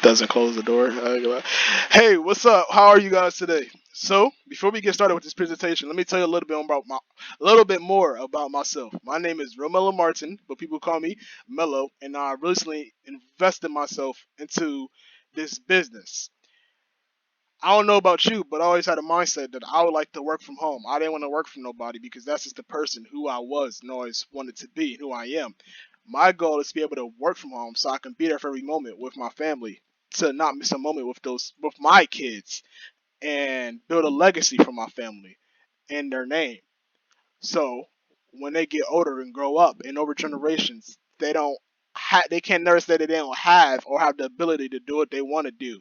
Doesn't close the door. Hey, what's up? How are you guys today? So, before we get started with this presentation, let me tell you a little bit more about myself. My name is Romelo Martin, but people call me Mello, and I recently invested myself into this business. I don't know about you, but I always had a mindset that I would like to work from home. I didn't want to work for nobody because that's just the person who I was and always wanted to be, who I am. My goal is to be able to work from home so I can be there for every moment with my family, to not miss a moment with my kids and build a legacy for my family and their name. So when they get older and grow up and over generations, they can't never say that they don't have or have the ability to do what they want to do,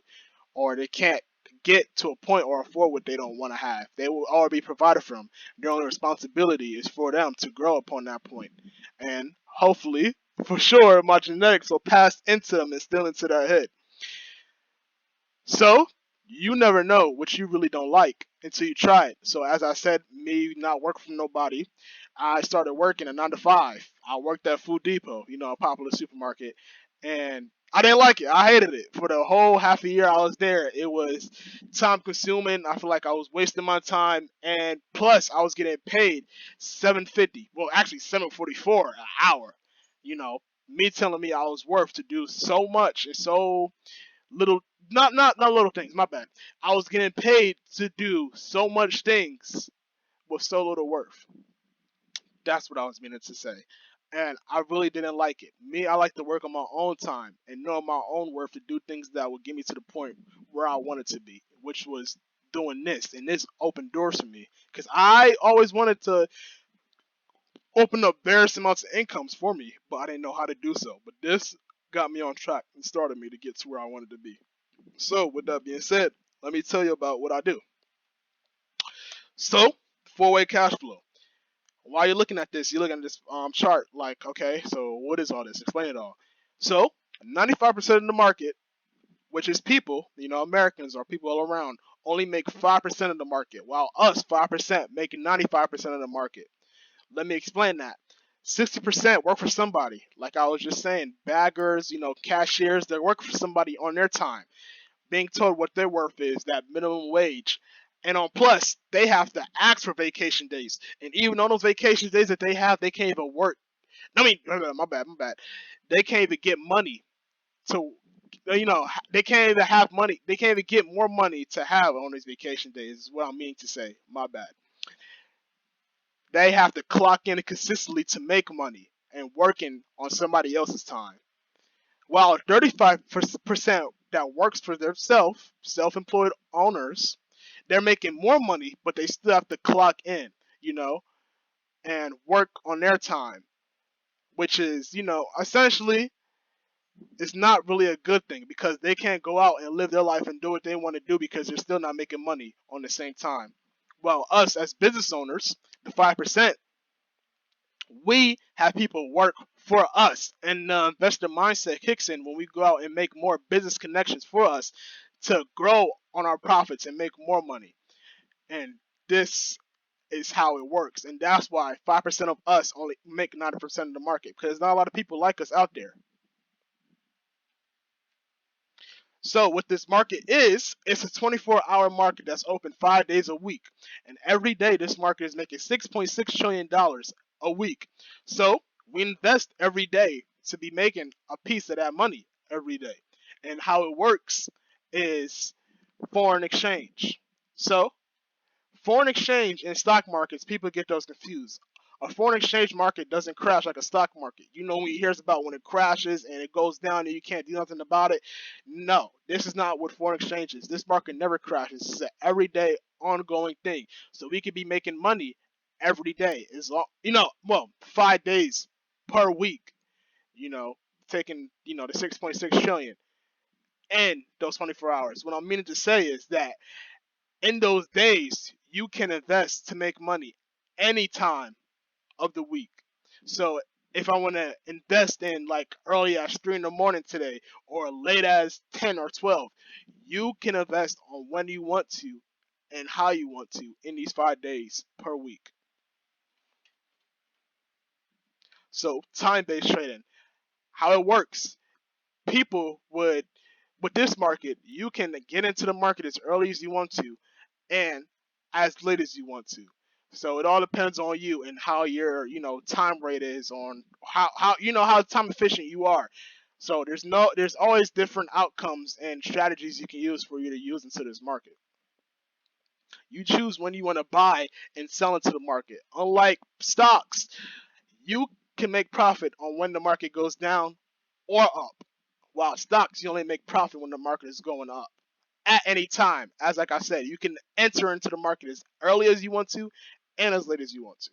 or they can't get to a point or afford what they don't want to have. They will already be provided from. Their only responsibility is for them to grow upon that point. And hopefully, for sure, my genetics will pass into them and still into their head. So you never know what you really don't like until you try it. So as I said, me not working from nobody, I started working a 9 to 5. I worked at Food Depot, a popular supermarket, and I didn't like it. I hated it. For the whole half a year I was there, it was time consuming. I feel like I was wasting my time, and plus I was getting paid 7.50. Well, actually 7.44 an hour. You know, me telling me I was worth to do so much and so little, not little things, my bad. I was getting paid to do so much things with so little worth. That's what I was meaning to say. And I really didn't like it. Me, I like to work on my own time and know my own worth to do things that would get me to the point where I wanted to be, which was doing this. And this opened doors for me. Because I always wanted to open up various amounts of incomes for me, but I didn't know how to do so. But this got me on track and started me to get to where I wanted to be. So, with that being said, let me tell you about what I do. So, four-way cash flow. While you're looking at this, you're looking at this chart. Like, okay, so what is all this? Explain it all. So, 95% of the market, which is people, Americans or people all around, only make 5% of the market, while us 5% making 95% of the market. Let me explain that. 60% work for somebody, like I was just saying, baggers, cashiers. They work for somebody on their time, being told what their worth is, that minimum wage. And on plus, they have to ask for vacation days. And even on those vacation days that they have, they can't even work. I mean, my bad. They can't even get money to, they can't even have money. They can't even get more money to have on these vacation days, is what I mean to say. My bad. They have to clock in consistently to make money and working on somebody else's time. While 35% that works for themselves, self-employed owners, they're making more money, but they still have to clock in, you know, and work on their time, which is, essentially, it's not really a good thing because they can't go out and live their life and do what they want to do because they're still not making money on the same time. Well, us as business owners, the 5%, we have people work for us, and the investor mindset kicks in when we go out and make more business connections for us to grow on our profits and make more money. And this is how it works, and that's why 5% of us only make 90% of the market, because there's not a lot of people like us out there. So what this market is, it's a 24-hour market that's open 5 days a week. And every day this market is making $6.6 trillion a week. So we invest every day to be making a piece of that money every day. And how it works is foreign exchange. So foreign exchange and stock markets, people get those confused. A foreign exchange market doesn't crash like a stock market. When you hear about when it crashes and it goes down and you can't do nothing about it. No, this is not what foreign exchange is. This market never crashes. It's an everyday, ongoing thing. So we could be making money every day. As long, 5 days per week. You know, taking the 6.6 trillion in those 24 hours. What I'm meaning to say is that in those days, you can invest to make money any time of the week. So if I want to invest in like early as 3 in the morning today or late as 10 or 12, you can invest on when you want to and how you want to in these 5 days per week. So time-based trading, how it works, people would with this market, you can get into the market as early as you want to and as late as you want to. So it all depends on you and how your time rate is on how how time efficient you are. So there's always different outcomes and strategies you can use for you to use into this market. You choose when you want to buy and sell into the market. Unlike stocks, you can make profit on when the market goes down or up. While stocks, you only make profit when the market is going up at any time. As like I said, you can enter into the market as early as you want to and as late as you want to.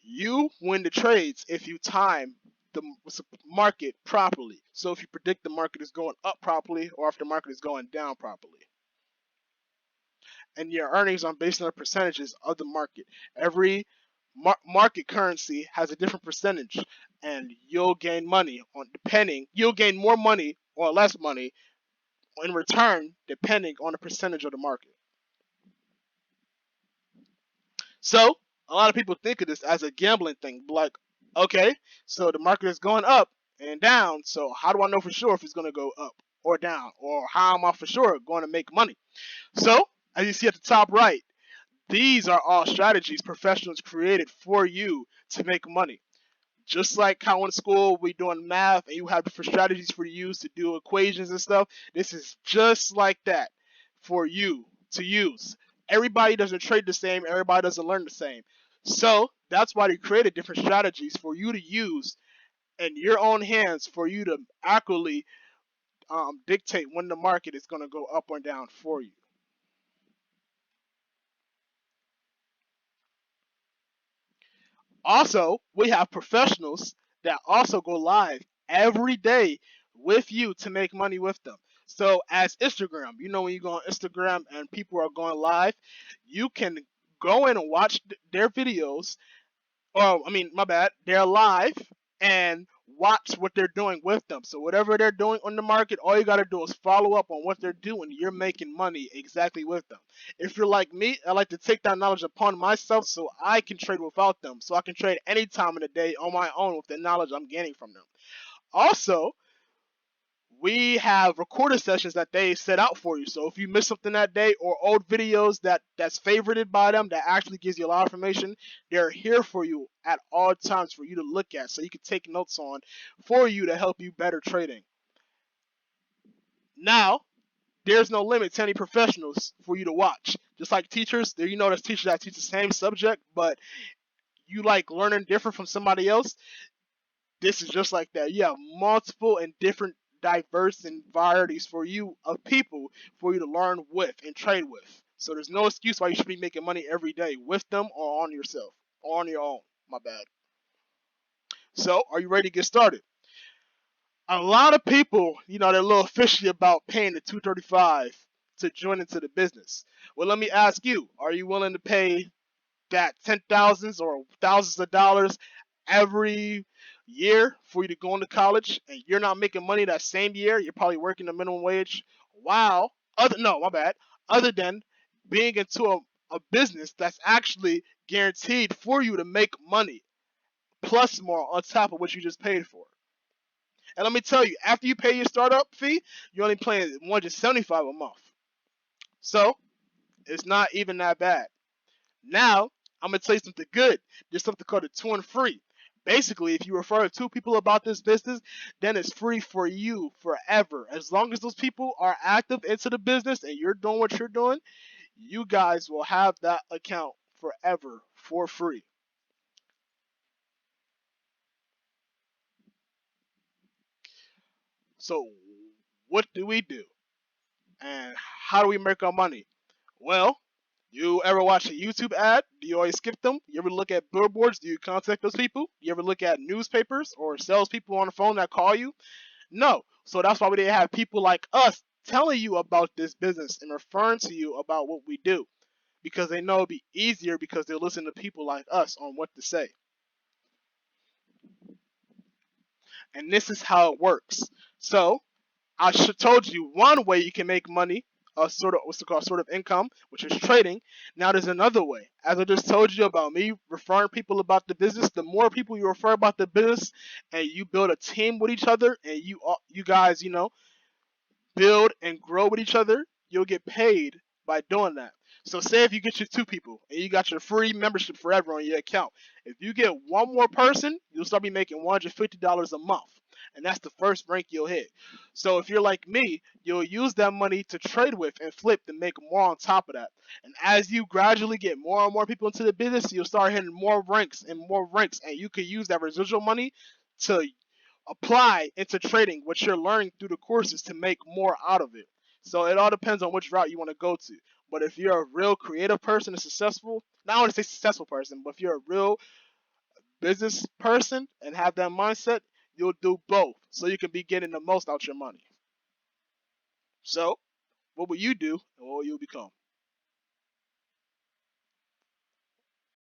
You win the trades if you time the market properly. So if you predict the market is going up properly or if the market is going down properly. And your earnings are based on the percentages of the market. Every market currency has a different percentage, and you'll gain money on depending. You'll gain more money or less money in return depending on the percentage of the market. So a lot of people think of this as a gambling thing, like, okay, so the market is going up and down, so how do I know for sure if it's going to go up or down, or how am I for sure going to make money? So as you see at the top right, these are all strategies professionals created for you to make money. Just like how in school we doing math and you have different strategies for you to do equations and stuff, this is just like that for you to use. Everybody doesn't trade the same, everybody doesn't learn the same. So that's why they created different strategies for you to use in your own hands for you to accurately dictate when the market is going to go up or down for you. Also, we have professionals that also go live every day with you to make money with them. So, as Instagram, when you go on Instagram and people are going live, you can go in and watch their videos. Or, I mean, my bad, they're live and watch what they're doing with them. So, whatever they're doing on the market, all you got to do is follow up on what they're doing. You're making money exactly with them. If you're like me, I like to take that knowledge upon myself so I can trade without them. So I can trade any time of the day on my own with the knowledge I'm gaining from them. Also, we have recorded sessions that they set out for you. So if you miss something that day or old videos that's favorited by them that actually gives you a lot of information, they're here for you at all times for you to look at so you can take notes on for you to help you better trading. Now, there's no limit to any professionals for you to watch. Just like teachers, there's teachers that teach the same subject, but you like learning different from somebody else. This is just like that. You have multiple and different diverse and varieties for you of people for you to learn with and trade with. So there's no excuse why you should be making money every day with them or on yourself or on your own. My bad. So are you ready to get started? A lot of people, they're a little fishy about paying the 235 to join into the business. Well, let me ask you: are you willing to pay that 10,000s or thousands of dollars every year for you to go into college and you're not making money that same year? You're probably working the minimum wage. Wow. Other than being into a business that's actually guaranteed for you to make money plus more on top of what you just paid for. And let me tell you, after you pay your startup fee, you're only paying $175 a month. So it's not even that bad. Now, I'm going to tell you something good. There's something called a 2 and free. Basically, if you refer two people about this business, then it's free for you forever. As long as those people are active into the business and you're doing what you're doing, you guys will have that account forever for free. So, what do we do? And how do we make our money? Well, you ever watch a YouTube ad? Do you always skip them? You ever look at billboards? Do you contact those people? You ever look at newspapers or salespeople on the phone that call you? No. So that's why we didn't have people like us telling you about this business and referring to you about what we do. Because they know it'd be easier because they're listening to people like us on what to say. And this is how it works. So I told you one way you can make money a sort of what's it called sort of income, which is trading. Now there's another way. As I just told you about me referring people about the business, the more people you refer about the business, and you build a team with each other, and you guys build and grow with each other, you'll get paid by doing that. So say if you get your two people and you got your free membership forever on your account, if you get one more person, you'll start be making $150 a month. And that's the first rank you'll hit. So if you're like me, you'll use that money to trade with and flip to make more on top of that. And as you gradually get more and more people into the business, you'll start hitting more ranks, and you can use that residual money to apply into trading what you're learning through the courses to make more out of it. So it all depends on which route you want to go to. But if you're a real creative person and successful, not want to say successful person, but if you're a real business person and have that mindset, you'll do both. So you can be getting the most out your money. So what will you do and what will you become?